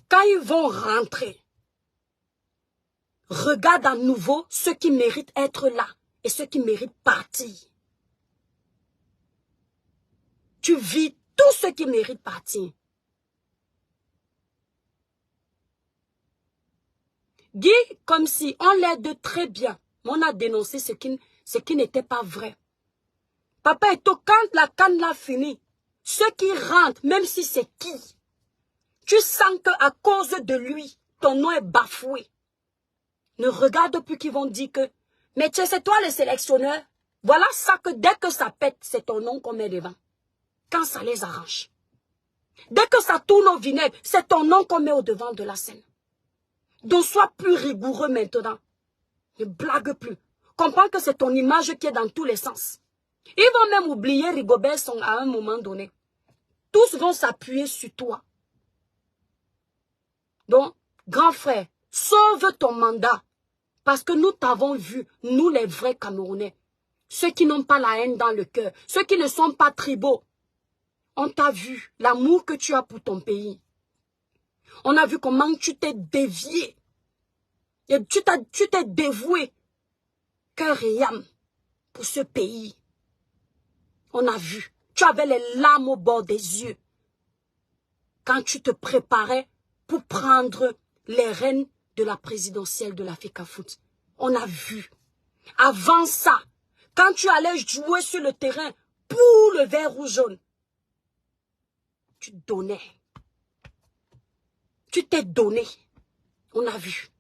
Quand ils vont rentrer, regarde à nouveau ceux qui méritent être là et ceux qui méritent partir. Tu vis tous ceux qui méritent partir. Guy, comme si on l'aide très bien, mais on a dénoncé ce qui n'était pas vrai. Papa Eto'o, quand la canne l'a fini, ceux qui rentrent, même si c'est qui, tu sens qu'à cause de lui, ton nom est bafoué. Ne regarde plus qu'ils vont dire que, mais tu sais, c'est toi le sélectionneur. Voilà ça que dès que ça pète, c'est ton nom qu'on met devant. Quand ça les arrange. Dès que ça tourne au vinaigre, c'est ton nom qu'on met au devant de la scène. Donc sois plus rigoureux maintenant. Ne blague plus. Comprends que c'est ton image qui est dans tous les sens. Ils vont même oublier Rigobert Song à un moment donné. Tous vont s'appuyer sur toi. Donc, grand frère, sauve ton mandat. Parce que nous t'avons vu, nous les vrais Camerounais. Ceux qui n'ont pas la haine dans le cœur. Ceux qui ne sont pas tribaux. On t'a vu l'amour que tu as pour ton pays. On a vu comment tu t'es dévié. Et tu t'es dévoué. Cœur et âme pour ce pays. On a vu. Tu avais les larmes au bord des yeux. Quand tu te préparais pour prendre les rênes de la présidentielle de la FECAFOOT. On a vu. Avant ça, quand tu allais jouer sur le terrain pour le vert ou jaune, tu donnais. Tu t'es donné. On a vu.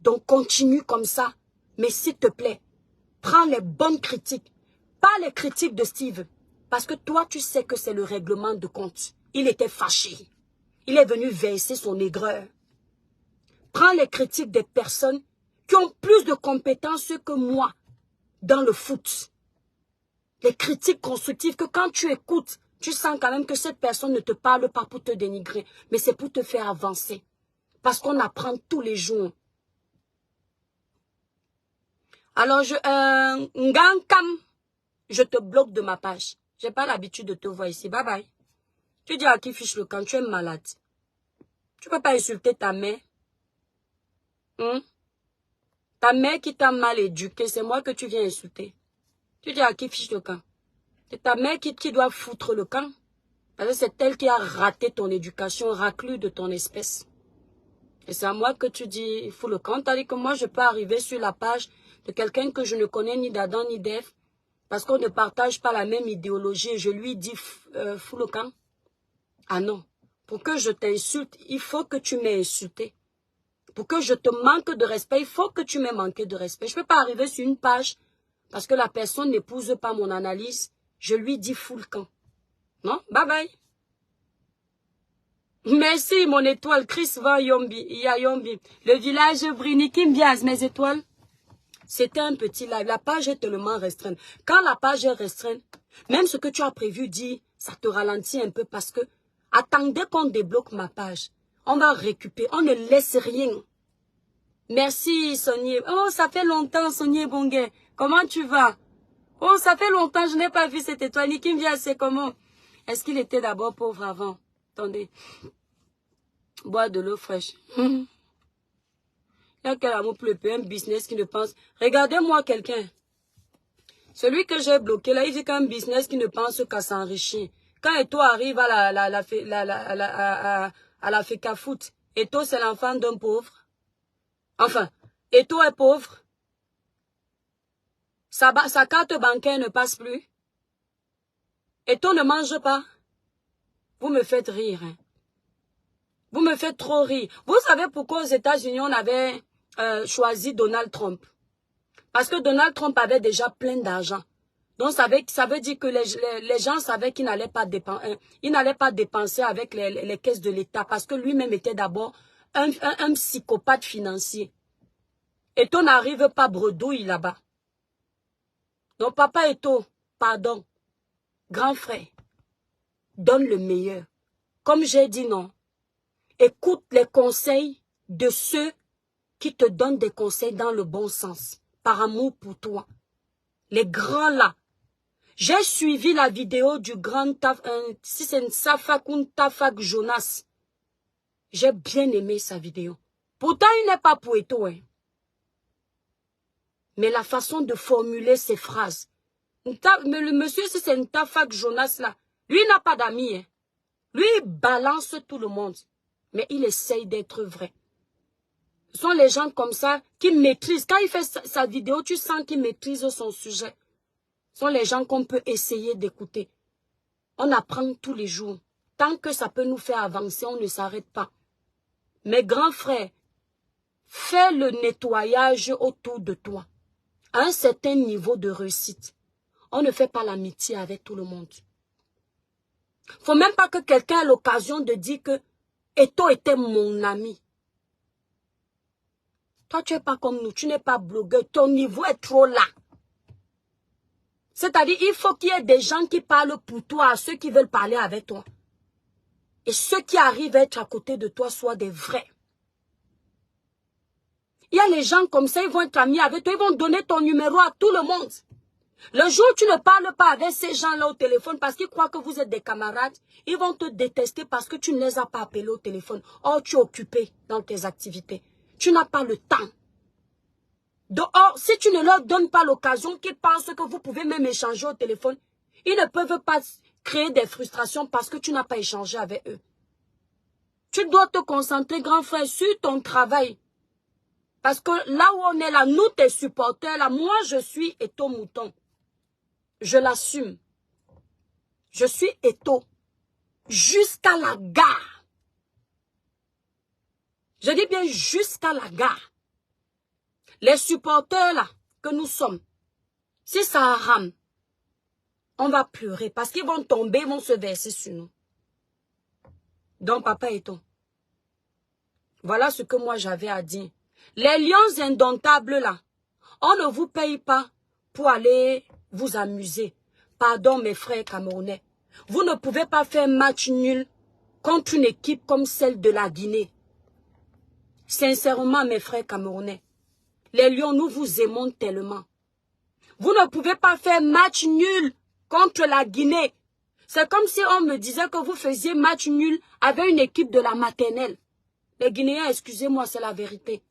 Donc continue comme ça. Mais s'il te plaît, prends les bonnes critiques. Pas les critiques de Steve. Parce que toi, tu sais que c'est le règlement de compte. Il était fâché. Il est venu verser son aigreur. Prends les critiques des personnes qui ont plus de compétences que moi dans le foot. Les critiques constructives que quand tu écoutes, tu sens quand même que cette personne ne te parle pas pour te dénigrer, mais c'est pour te faire avancer. Parce qu'on apprend tous les jours. Alors, Ngankam, je te bloque de ma page. J'ai pas l'habitude de te voir ici. Bye bye. Tu dis à qui fiche le camp, tu es malade. Tu peux pas insulter ta mère. Ta mère qui t'a mal éduqué, c'est moi que tu viens insulter. Tu dis à qui fiche le camp. C'est ta mère qui doit foutre le camp. Parce que c'est elle qui a raté ton éducation, raclue de ton espèce. Et c'est à moi que tu dis, fous le camp. Tandis que moi, je peux arriver sur la page de quelqu'un que je ne connais ni d'Adam ni d'Ève. Parce qu'on ne partage pas la même idéologie. Et je lui dis, fous le camp. Ah non. Pour que je t'insulte, il faut que tu m'aies insulté. Pour que je te manque de respect, il faut que tu m'aies manqué de respect. Je ne peux pas arriver sur une page parce que la personne n'épouse pas mon analyse. Je lui dis fous le camp. Non? Bye bye. Merci mon étoile. Chris Van Yombi. Yombi. Le village Brini qui me biase mes étoiles. C'était un petit live. La page est tellement restreinte. Quand la page est restreinte, même ce que tu as prévu dit, ça te ralentit un peu parce que attendez qu'on débloque ma page. On va récupérer. On ne laisse rien. Merci Sonia. Oh, ça fait longtemps Sonia Bonguet. Comment tu vas? Oh, ça fait longtemps, je n'ai pas vu cette étoile. Qui me vient, c'est comment? Est-ce qu'il était d'abord pauvre avant? Attendez. Boire de l'eau fraîche. Il y a quel amour pour le pays, un business qui ne pense. Regardez-moi quelqu'un. Celui que j'ai bloqué là, il dit qu'un business qui ne pense qu'à s'enrichir. Quand Eto'o arrive à la FECAFOOT, Eto'o c'est l'enfant d'un pauvre. Enfin, Eto'o est pauvre. Sa carte bancaire ne passe plus. Eto'o ne mange pas. Vous me faites rire. Hein. Vous me faites trop rire. Vous savez pourquoi aux États-Unis on avait choisi Donald Trump? Parce que Donald Trump avait déjà plein d'argent. Donc, ça veut dire que les gens savaient qu'ils n'allaient pas dépenser avec les caisses de l'État parce que lui-même était d'abord un psychopathe financier. Eto n'arrive pas bredouille là-bas. Donc, papa Eto, pardon, grand frère, donne le meilleur. Comme j'ai dit non, écoute les conseils de ceux qui te donnent des conseils dans le bon sens, par amour pour toi. Les grands là. J'ai suivi la vidéo du grand si c'est Safakun Tafak Jonas. J'ai bien aimé sa vidéo. Pourtant, il n'est pas poéto, hein. Mais la façon de formuler ses phrases. Mais le monsieur, si c'est Tafak Jonas là, lui n'a pas d'amis, hein. Lui, il balance tout le monde. Mais il essaye d'être vrai. Ce sont les gens comme ça qui maîtrisent. Quand il fait sa vidéo, tu sens qu'il maîtrise son sujet. Ce sont les gens qu'on peut essayer d'écouter. On apprend tous les jours. Tant que ça peut nous faire avancer, on ne s'arrête pas. Mes grands frères, fais le nettoyage autour de toi. À un certain niveau de réussite, on ne fait pas l'amitié avec tout le monde. Faut même pas que quelqu'un ait l'occasion de dire que Eto était mon ami. Toi, tu n'es pas comme nous, tu n'es pas blogueur, ton niveau est trop là. C'est-à-dire, il faut qu'il y ait des gens qui parlent pour toi, à ceux qui veulent parler avec toi. Et ceux qui arrivent à être à côté de toi soient des vrais. Il y a les gens comme ça, ils vont être amis avec toi, ils vont donner ton numéro à tout le monde. Le jour où tu ne parles pas avec ces gens-là au téléphone parce qu'ils croient que vous êtes des camarades, ils vont te détester parce que tu ne les as pas appelés au téléphone. Or, tu es occupé dans tes activités. Tu n'as pas le temps. Dehors, si tu ne leur donnes pas l'occasion, qu'ils pensent que vous pouvez même échanger au téléphone, ils ne peuvent pas créer des frustrations parce que tu n'as pas échangé avec eux. Tu dois te concentrer, grand frère, sur ton travail. Parce que là où on est là, nous, tes supporters, là, moi, je suis Eto Mouton. Je l'assume. Je suis Eto. Jusqu'à la gare. Je dis bien jusqu'à la gare. Les supporters là, que nous sommes, si ça rame, on va pleurer parce qu'ils vont tomber, ils vont se verser sur nous. Donc, papa Eto, voilà ce que moi j'avais à dire. Les lions indomptables là, on ne vous paye pas pour aller vous amuser. Pardon mes frères camerounais. Vous ne pouvez pas faire match nul contre une équipe comme celle de la Guinée. Sincèrement mes frères camerounais. Les lions, nous vous aimons tellement. Vous ne pouvez pas faire match nul contre la Guinée. C'est comme si on me disait que vous faisiez match nul avec une équipe de la maternelle. Les Guinéens, excusez-moi, c'est la vérité.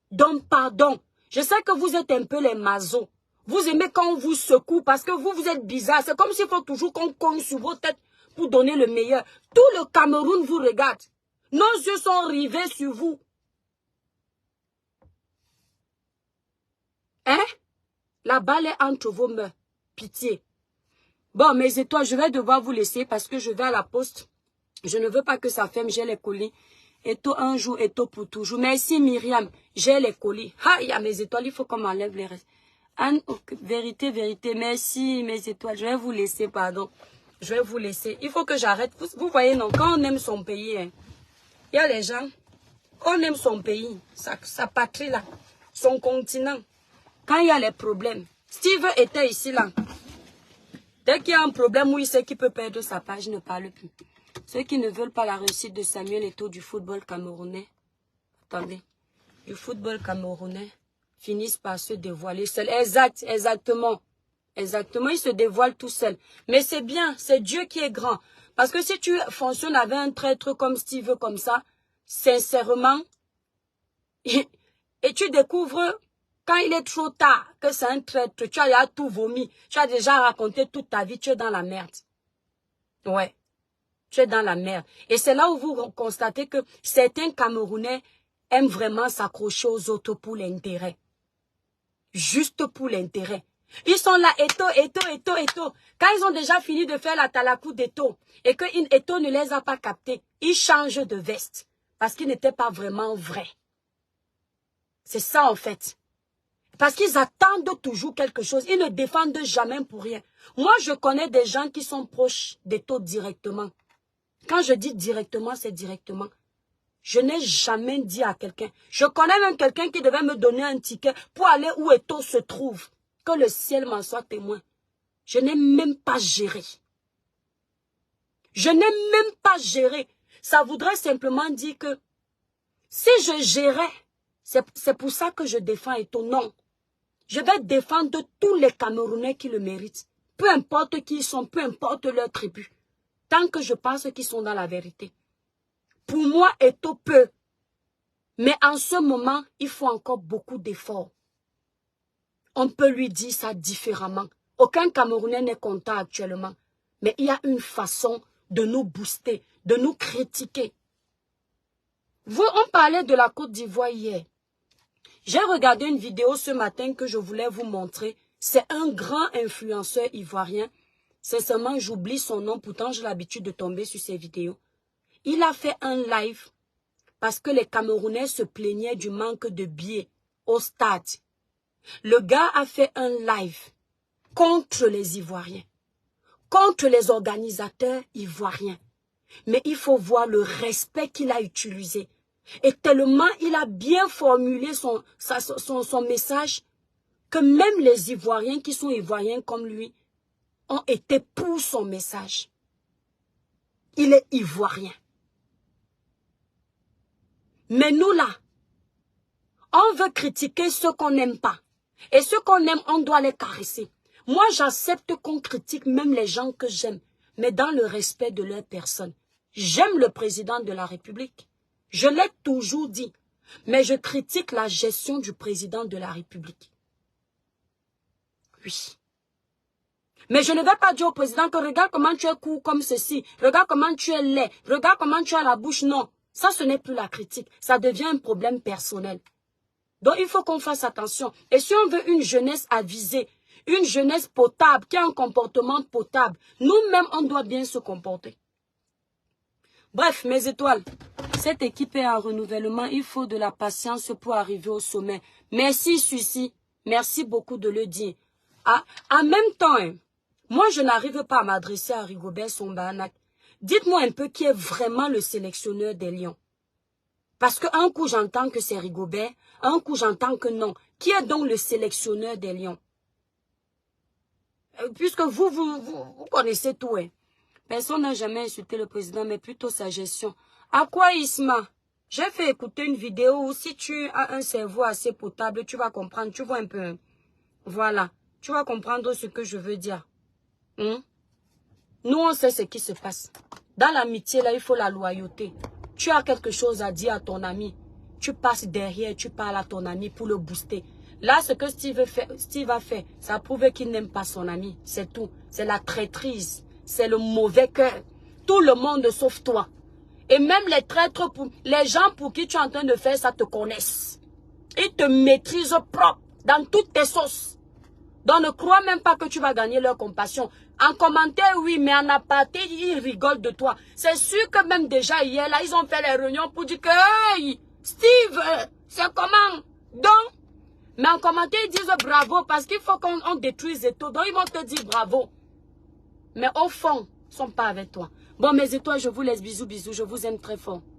Donc, pardon. Je sais que vous êtes un peu les mazos. Vous aimez quand on vous secoue parce que vous êtes bizarre. C'est comme s'il faut toujours qu'on cogne sur vos têtes pour donner le meilleur. Tout le Cameroun vous regarde. Nos yeux sont rivés sur vous. Hein? La balle est entre vos mains. Pitié. Bon, mes étoiles, je vais devoir vous laisser parce que je vais à la poste. Je ne veux pas que ça ferme, j'ai les colis. Eto un jour, Eto pour toujours. Merci Myriam, j'ai les colis. Ah, il y a mes étoiles, il faut qu'on m'enlève les restes. Vérité, vérité, merci mes étoiles. Je vais vous laisser, pardon. Je vais vous laisser. Il faut que j'arrête. Vous voyez, non, quand on aime son pays, hein, il y a les gens, on aime son pays, sa patrie là, son continent. Quand il y a les problèmes, Steve était ici là. Dès qu'il y a un problème où il sait qu'il peut perdre sa page, il ne parle plus. Ceux qui ne veulent pas la réussite de Samuel Eto'o du football camerounais, attendez, du football camerounais, finissent par se dévoiler seuls. Exactement. Exactement, ils se dévoilent tout seuls. Mais c'est bien, c'est Dieu qui est grand. Parce que si tu fonctionnes avec un traître comme Steve, comme ça, sincèrement, et tu découvres, quand il est trop tard, que c'est un traître, tu as déjà tout vomi, tu as déjà raconté toute ta vie, tu es dans la merde. Ouais, tu es dans la merde. Et c'est là où vous constatez que certains Camerounais aiment vraiment s'accrocher aux autres pour l'intérêt. Juste pour l'intérêt. Ils sont là, Eto. Quand ils ont déjà fini de faire la talakou d'Eto, et que Eto ne les a pas captés, ils changent de veste. Parce qu'ils n'étaient pas vraiment vrais. C'est ça en fait. Parce qu'ils attendent toujours quelque chose. Ils ne défendent jamais pour rien. Moi, je connais des gens qui sont proches d'Eto directement. Quand je dis directement, c'est directement. Je n'ai jamais dit à quelqu'un. Je connais même quelqu'un qui devait me donner un ticket pour aller où Eto se trouve. Que le ciel m'en soit témoin. Je n'ai même pas géré. Je n'ai même pas géré. Ça voudrait simplement dire que si je gérais, c'est pour ça que je défends Eto. Non. Je vais défendre tous les Camerounais qui le méritent. Peu importe qui ils sont, peu importe leur tribu. Tant que je pense qu'ils sont dans la vérité. Pour moi, Eto peut. Mais en ce moment, il faut encore beaucoup d'efforts. On peut lui dire ça différemment. Aucun Camerounais n'est content actuellement. Mais il y a une façon de nous booster, de nous critiquer. On parlait de la Côte d'Ivoire hier. J'ai regardé une vidéo ce matin que je voulais vous montrer. C'est un grand influenceur ivoirien. Sincèrement, j'oublie son nom. Pourtant, j'ai l'habitude de tomber sur ses vidéos. Il a fait un live parce que les Camerounais se plaignaient du manque de billets au stade. Le gars a fait un live contre les Ivoiriens, contre les organisateurs ivoiriens. Mais il faut voir le respect qu'il a utilisé. Et tellement il a bien formulé son message que même les Ivoiriens qui sont Ivoiriens comme lui ont été pour son message. Il est Ivoirien. Mais nous là, on veut critiquer ceux qu'on n'aime pas. Et ceux qu'on aime, on doit les caresser. Moi, j'accepte qu'on critique même les gens que j'aime, mais dans le respect de leur personne. J'aime le président de la République. Je l'ai toujours dit. Mais je critique la gestion du président de la République. Oui. Mais je ne vais pas dire au président que regarde comment tu es court comme ceci. Regarde comment tu es laid. Regarde comment tu as la bouche. Non. Ça, ce n'est plus la critique. Ça devient un problème personnel. Donc, il faut qu'on fasse attention. Et si on veut une jeunesse avisée, une jeunesse potable, qui a un comportement potable, nous-mêmes, on doit bien se comporter. Bref, mes étoiles, cette équipe est en renouvellement. Il faut de la patience pour arriver au sommet. Merci, Sucy. Merci beaucoup de le dire. En même temps, moi, je n'arrive pas à m'adresser à Rigobert Song-Bahanac. Dites-moi un peu qui est vraiment le sélectionneur des Lions. Parce qu'un coup, j'entends que c'est Rigobert, un coup, j'entends que non. Qui est donc le sélectionneur des Lions? Puisque vous connaissez tout. Personne n'a jamais insulté le président, mais plutôt sa gestion. À quoi, Isma? J'ai fait écouter une vidéo où si tu as un cerveau assez potable, tu vas comprendre. Tu vois un peu. Voilà. Tu vas comprendre ce que je veux dire. Nous, on sait ce qui se passe. Dans l'amitié, là, il faut la loyauté. Tu as quelque chose à dire à ton ami. Tu passes derrière, tu parles à ton ami pour le booster. Là, ce que Steve a fait, ça prouve qu'il n'aime pas son ami. C'est tout. C'est la traîtrise. C'est le mauvais cœur. Tout le monde sauf toi. Et même les traîtres, les gens pour qui tu es en train de faire ça te connaissent. Ils te maîtrisent propre dans toutes tes sauces. Donc ne crois même pas que tu vas gagner leur compassion. En commentaire, oui, mais en aparté, ils rigolent de toi. C'est sûr que même déjà hier, là, ils ont fait les réunions pour dire que, hey, Steve, c'est comment? Donc, mais en commentaire, ils disent bravo parce qu'il faut qu'on détruise et tout. Donc, ils vont te dire bravo. Mais au fond, ils ne sont pas avec toi. Bon, mes étoiles, je vous laisse bisous, bisous. Je vous aime très fort.